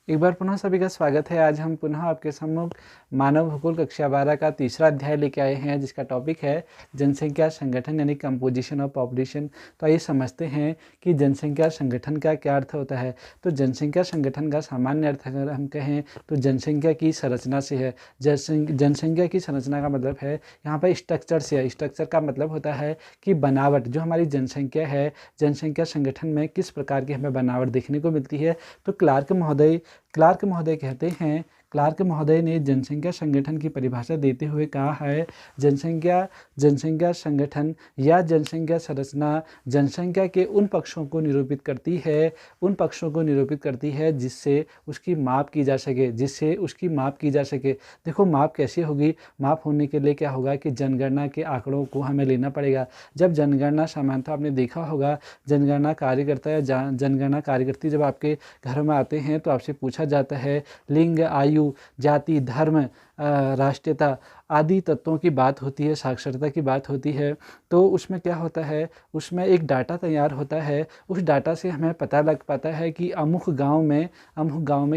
एक बार पुनः सभी का स्वागत है। आज हम पुनः आपके सम्मुख मानव भूगोल कक्षा 12 का तीसरा अध्याय लेके आए हैं, जिसका टॉपिक है जनसंख्या संगठन यानी कंपोजिशन ऑफ पॉपुलेशन। तो आइए समझते हैं कि जनसंख्या संगठन का क्या अर्थ होता है। तो जनसंख्या संगठन का सामान्य अर्थ अगर हम कहें तो जनसंख्या की संरचना से है। जनसंख्या की संरचना का मतलब है यहाँ पर स्ट्रक्चर से है। स्ट्रक्चर का मतलब होता है कि बनावट, जो हमारी जनसंख्या है, जनसंख्या संगठन में किस प्रकार की हमें बनावट देखने को मिलती है। तो क्लार्क महोदय कहते हैं, क्लार्क महोदय ने जनसंख्या संगठन की परिभाषा देते हुए कहा है, जनसंख्या संगठन या जनसंख्या संरचना जनसंख्या के उन पक्षों को निरूपित करती है जिससे उसकी माप की जा सके। देखो माप कैसे होगी। माप होने के लिए क्या होगा कि जनगणना के आंकड़ों को हमें लेना पड़ेगा। जब जनगणना, सामान्यतः आपने देखा होगा, जनगणना कार्यकर्ता या जनगणना कार्यकर्ती जब आपके घर में आते हैं तो आपसे पूछा जाता है लिंग, आयु, जाति, धर्म, राष्ट्रीयता आदि तत्वों की बात होती है, साक्षरता की बात होती है। तो उसमें क्या होता है, उसमें एक डाटा तैयार होता है। उस डाटा से हमें पता लग पाता है कि अमुक गांव में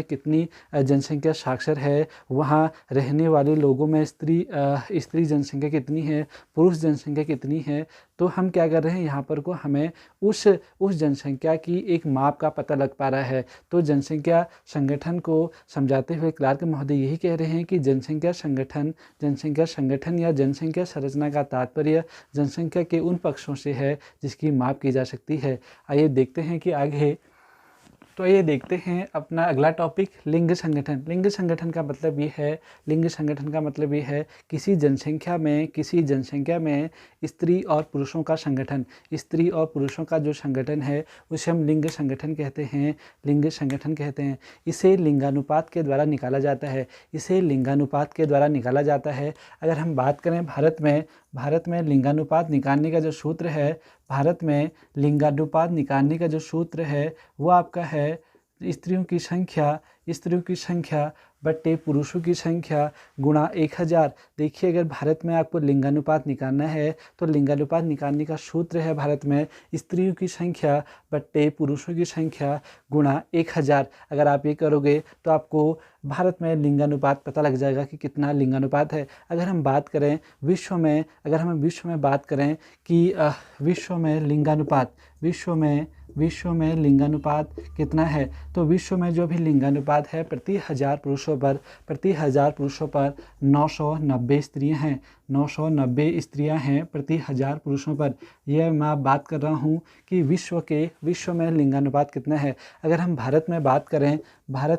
कितनी जनसंख्या साक्षर है, वहाँ रहने वाले लोगों में स्त्री जनसंख्या कितनी है, पुरुष जनसंख्या कितनी है। तो हम क्या कर रहे हैं, यहाँ पर को हमें उस जनसंख्या की एक माप का पता लग पा रहा है। तो जनसंख्या संगठन को समझाते हुए क्लार्क महोदय यही कह रहे हैं कि जनसंख्या संगठन या जनसंख्या संरचना का तात्पर्य जनसंख्या के उन पक्षों से है जिसकी माप की जा सकती है। आइए देखते हैं अपना अगला टॉपिक, लिंग संगठन। लिंग संगठन का मतलब ये है किसी जनसंख्या में स्त्री और पुरुषों का संगठन। स्त्री और पुरुषों का जो संगठन है उसे हम लिंग संगठन कहते हैं। इसे लिंगानुपात के द्वारा निकाला जाता है। अगर हम बात करें भारत में लिंगानुपात निकालने का जो सूत्र है वो आपका है स्त्रियों की संख्या बट्टे पुरुषों की संख्या गुणा 1000। देखिए, अगर भारत में आपको लिंगानुपात निकालना है तो लिंगानुपात निकालने का सूत्र है भारत में स्त्रियों की संख्या बट्टे पुरुषों की संख्या गुणा 1000। अगर आप ये करोगे तो आपको भारत में लिंगानुपात पता लग जाएगा कि कितना लिंगानुपात है। अगर हम बात करें विश्व में बात करें कि विश्व में लिंगानुपात कितना है, तो विश्व में जो भी लिंगानुपात है प्रति हजार पुरुषों पर 990 स्त्रियां हैं प्रति हजार पुरुषों पर। यह मैं बात कर रहा हूँ कि विश्व में लिंगानुपात कितना है। अगर हम भारत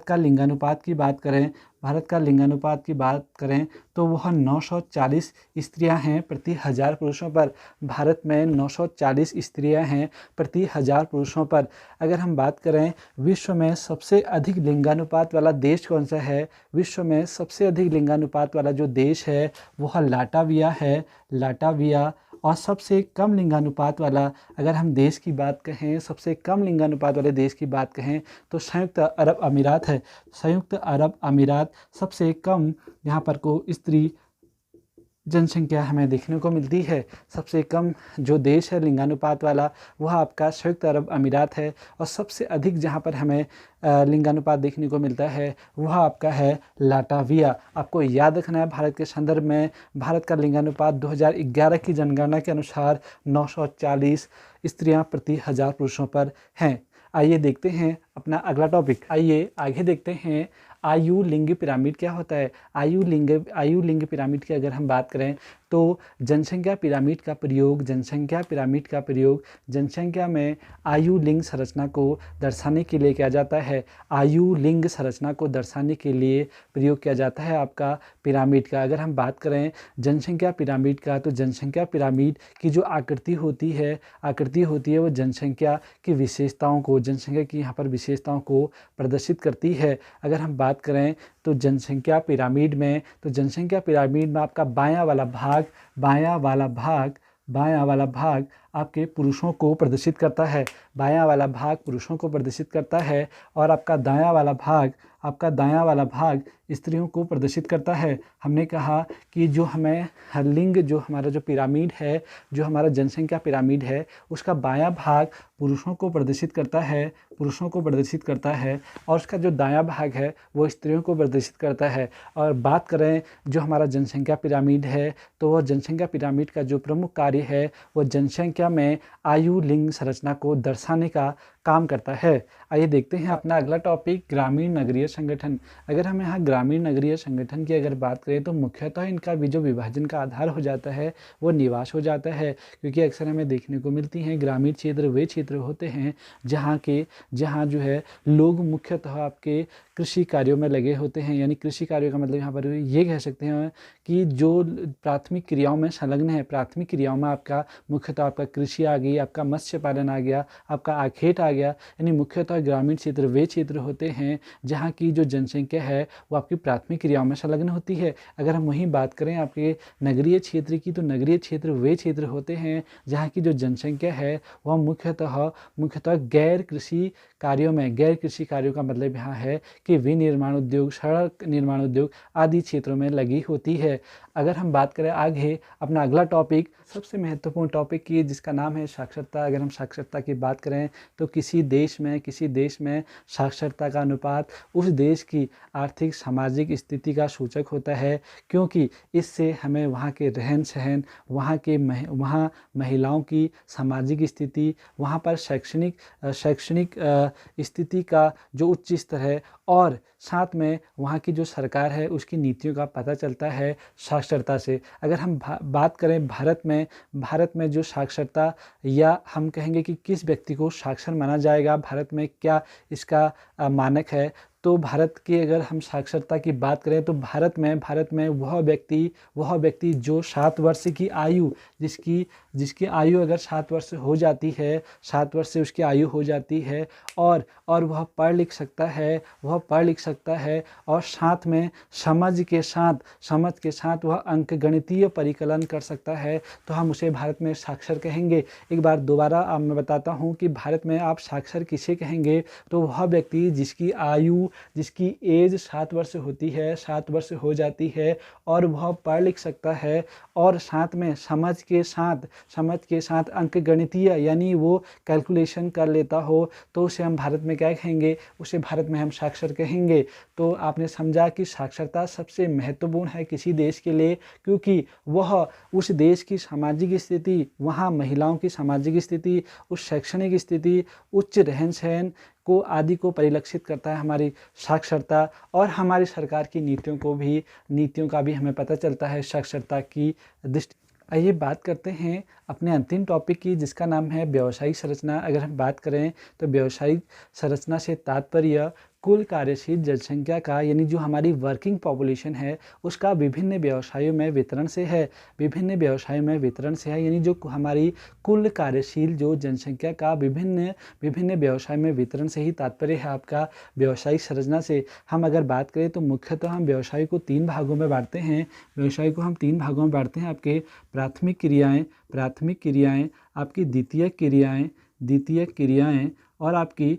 का लिंगानुपात की बात करें तो वह 940 स्त्रियां हैं प्रति हजार पुरुषों पर। भारत में 940 स्त्रियां हैं प्रति हजार पुरुषों पर। अगर हम बात करें विश्व में सबसे अधिक लिंगानुपात वाला देश कौन सा है, विश्व में सबसे अधिक लिंगानुपात वाला जो देश है वह लाटाविया। और सबसे कम लिंगानुपात वाला, अगर हम देश की बात कहें, सबसे कम लिंगानुपात वाले देश की बात कहें तो संयुक्त अरब अमीरात है। संयुक्त अरब अमीरात सबसे कम यहाँ पर को स्त्री जनसंख्या हमें देखने को मिलती है। सबसे कम जो देश है लिंगानुपात वाला वह आपका संयुक्त अरब अमीरात है। और सबसे अधिक जहाँ पर हमें लिंगानुपात देखने को मिलता है वह आपका है लाटाविया। आपको याद रखना है, भारत के संदर्भ में भारत का लिंगानुपात 2011 की जनगणना के अनुसार 940 स्त्रियां प्रति हजार पुरुषों पर हैं। आइए देखते हैं अपना अगला टॉपिक। आइए आगे देखते हैं आयु लिंग पिरामिड क्या होता है। आयु लिंग पिरामिड की अगर हम बात करें तो जनसंख्या पिरामिड का प्रयोग जनसंख्या में आयु लिंग संरचना को दर्शाने के लिए किया जाता है। आयु लिंग संरचना को दर्शाने के लिए प्रयोग किया जाता है आपका पिरामिड का। अगर हम बात करें जनसंख्या पिरामिड का तो जनसंख्या पिरामिड की जो आकृति होती है वो जनसंख्या की विशेषताओं को प्रदर्शित करती है। अगर हम बात करें तो जनसंख्या पिरामिड में आपका बायां वाला भाग आपके पुरुषों को प्रदर्शित करता है। और आपका दायां वाला भाग आपका दायां वाला भाग स्त्रियों को प्रदर्शित करता है। हमने कहा कि जो हमें लिंग, जो हमारा जो पिरामिड है, जो हमारा जनसंख्या पिरामिड है, उसका बायां भाग पुरुषों को प्रदर्शित करता है, पुरुषों को प्रदर्शित करता है, और उसका जो दायां भाग है वो स्त्रियों को प्रदर्शित करता है। और बात करें जो हमारा जनसंख्या पिरामिड है, तो वह जनसंख्या पिरामिड का जो प्रमुख कार्य है वो जनसंख्या में आयु लिंग संरचना को दर्शाने का काम करता है। आइए देखते हैं अपना अगला टॉपिक, ग्रामीण नगरीय संगठन। अगर हम यहाँ ग्रामीण नगरीय संगठन की अगर बात करें तो मुख्यतः इनका भी जो विभाजन का आधार हो जाता है वो निवास हो जाता है, क्योंकि अक्सर हमें देखने को मिलती हैं ग्रामीण क्षेत्र वे क्षेत्र होते हैं जहाँ जो है लोग मुख्यतः आपके कृषि कार्यों में लगे होते हैं। यानी कृषि कार्यों का मतलब यहाँ पर ये कह सकते हैं कि जो प्राथमिक क्रियाओं में संलग्न है, प्राथमिक क्रियाओं में आपका मुख्यतः आपका कृषि आ गई, आपका मत्स्य पालन आ गया, आपका आखेट आ गया। यानी मुख्यतः ग्रामीण क्षेत्र वे क्षेत्र होते हैं जहाँ की जो जनसंख्या है वो आपकी प्राथमिक क्रियाओं में संलग्न होती है। अगर हम वहीं बात करें आपके नगरीय क्षेत्र की, तो नगरीय क्षेत्र वे क्षेत्र होते हैं जहाँ की जो जनसंख्या है वह मुख्यतः गैर कृषि कार्यों में, गैर कृषि कार्यों का मतलब यहाँ है कि विनिर्माण उद्योग, सड़क निर्माण उद्योग आदि क्षेत्रों में लगी होती है। अगर हम बात करें आगे अपना अगला टॉपिक, सबसे महत्वपूर्ण टॉपिक की, जिसका नाम है साक्षरता। अगर हम साक्षरता की बात करें तो किसी देश में साक्षरता का अनुपात उस देश की आर्थिक सामाजिक स्थिति का सूचक होता है, क्योंकि इससे हमें वहाँ के रहन सहन, वहाँ महिलाओं की सामाजिक स्थिति, वहाँ पर शैक्षणिक स्थिति का जो उच्च स्तर है, और साथ में वहाँ की जो सरकार है उसकी नीतियों का पता चलता है साक्षरता से। अगर हम बात करें भारत में जो साक्षरता, या हम कहेंगे कि किस व्यक्ति को साक्षर माना जाएगा, भारत में क्या इसका मानक है, तो भारत की अगर हम साक्षरता की बात करें तो भारत में वह व्यक्ति जो 7 वर्ष की आयु, जिसकी आयु अगर 7 वर्ष हो जाती है, 7 वर्ष से उसकी आयु हो जाती है, और वह पढ़ लिख सकता है, और साथ में समझ के साथ वह अंकगणितीय परिकलन कर सकता है, तो हम उसे भारत में साक्षर कहेंगे। एक बार दोबारा मैं बताता हूँ कि भारत में आप साक्षर किसे कहेंगे, तो वह व्यक्ति जिसकी एज 7 वर्ष होती है, 7 वर्ष हो जाती है, और वह पढ़ लिख सकता है, और साथ में समझ के साथ अंकगणितीय यानी वो कैलकुलेशन कर लेता हो, तो उसे हम भारत में क्या कहेंगे, उसे भारत में हम साक्षर कहेंगे। तो आपने समझा कि साक्षरता सबसे महत्वपूर्ण है किसी देश के लिए, क्योंकि वह उस देश की सामाजिक स्थिति, वहाँ महिलाओं की सामाजिक स्थिति, उस शैक्षणिक स्थिति, उच्च रहन सहन को आदि को परिलक्षित करता है हमारी साक्षरता, और हमारी सरकार की नीतियों का भी हमें पता चलता है साक्षरता की दृष्टि। आइए बात करते हैं अपने अंतिम टॉपिक की, जिसका नाम है व्यावसायिक संरचना। अगर हम बात करें तो व्यावसायिक संरचना से तात्पर्य कुल कार्यशील जनसंख्या का, यानी जो हमारी वर्किंग पॉपुलेशन है उसका विभिन्न व्यवसायों में वितरण से है, यानी जो हमारी कुल कार्यशील जो जनसंख्या का विभिन्न व्यवसाय में वितरण से ही तात्पर्य है आपका व्यावसायिक संरचना से। हम अगर बात करें तो मुख्यतः हम व्यवसाय को 3 भागों में बांटते हैं। आपके प्राथमिक क्रियाएं, आपकी द्वितीयक क्रियाएं, और आपकी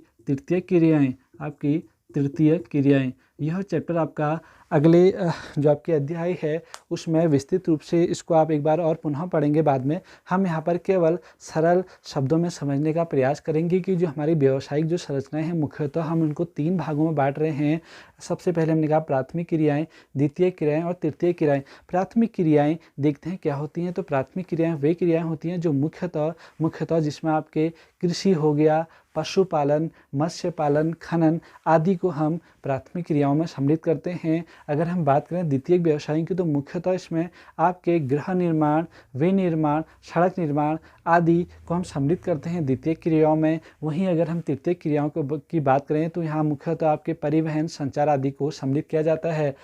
तृतीयक क्रियाएं। यह चैप्टर आपका अगले जो आपके अध्याय है उसमें विस्तृत रूप से इसको आप एक बार और पुनः पढ़ेंगे बाद में। हम यहाँ पर केवल सरल शब्दों में समझने का प्रयास करेंगे कि जो हमारी व्यावसायिक जो संरचनाएं हैं मुख्यतः हम उनको 3 भागों में बांट रहे हैं। सबसे पहले हमने कहा प्राथमिक क्रियाएं, द्वितीयक क्रियाएं और तृतीयक क्रियाएं। प्राथमिक क्रियाएं देखते हैं क्या होती हैं। तो प्राथमिक क्रियाएं वे क्रियाएं होती हैं जो मुख्यतः जिसमें आपके कृषि हो गया, पशुपालन, मत्स्य पालन, खनन आदि को हम प्राथमिक क्रियाओं में सम्मिलित करते हैं। अगर हम बात करें द्वितीयक व्यवसाय की, तो मुख्यतः इसमें आपके गृह निर्माण, विनिर्माण, सड़क निर्माण आदि को हम सम्मिलित करते हैं द्वितीयक क्रियाओं में। वहीं अगर हम तृतीयक क्रियाओं की बात करें तो यहाँ मुख्यतः आपके परिवहन, संचार आदि को सम्मिलित किया जाता है।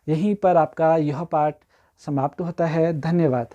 यहीं पर आपका यह पाठ समाप्त होता है। धन्यवाद।